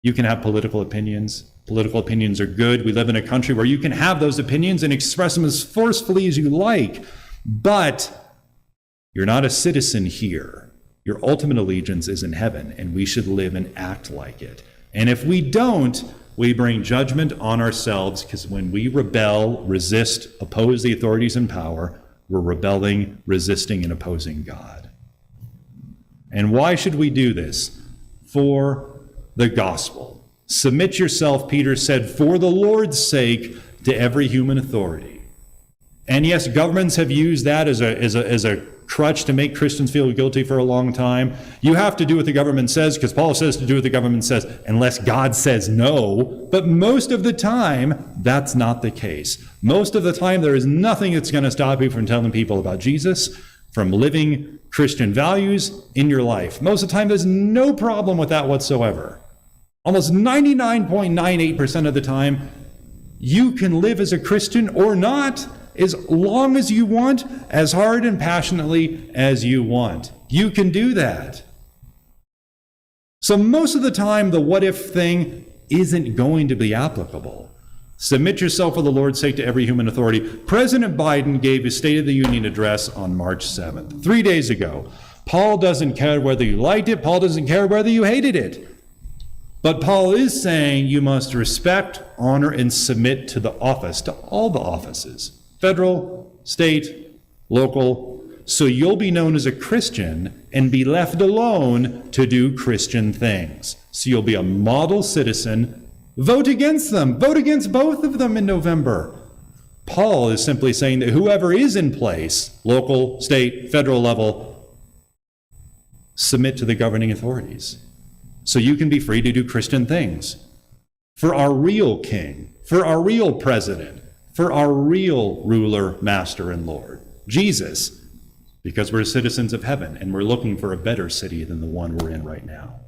You can have political opinions. Political opinions are good. We live in a country where you can have those opinions and express them as forcefully as you like. But you're not a citizen here. Your ultimate allegiance is in heaven, and we should live and act like it. And if we don't, we bring judgment on ourselves, because when we rebel, resist, oppose the authorities in power, we're rebelling, resisting, and opposing God. And why should we do this? For the gospel. Submit yourself, Peter said, for the Lord's sake, to every human authority. And yes, governments have used that as a crutch to make Christians feel guilty for a long time. You have to do what the government says, because Paul says to do what the government says, unless God says no. But most of the time, that's not the case. Most of the time, there is nothing that's going to stop you from telling people about Jesus, from living Christian values in your life. Most of the time, there's no problem with that whatsoever. Almost 99.98% of the time, you can live as a Christian or not, as long as you want, as hard and passionately as you want. You can do that. So most of the time, the what if thing isn't going to be applicable. Submit yourself for the Lord's sake to every human authority. President Biden gave his State of the Union address on March 7th, 3 days ago. Paul doesn't care whether you liked it. Paul doesn't care whether you hated it. But Paul is saying you must respect, honor, and submit to the office, to all the offices. Federal, state, local, so you'll be known as a Christian and be left alone to do Christian things. So you'll be a model citizen. Vote against them. Vote against both of them in November. Paul is simply saying that whoever is in place, local, state, federal level, submit to the governing authorities. So you can be free to do Christian things. For our real king, for our real president, for our real ruler, master, and Lord, Jesus, because we're citizens of heaven and we're looking for a better city than the one we're in right now.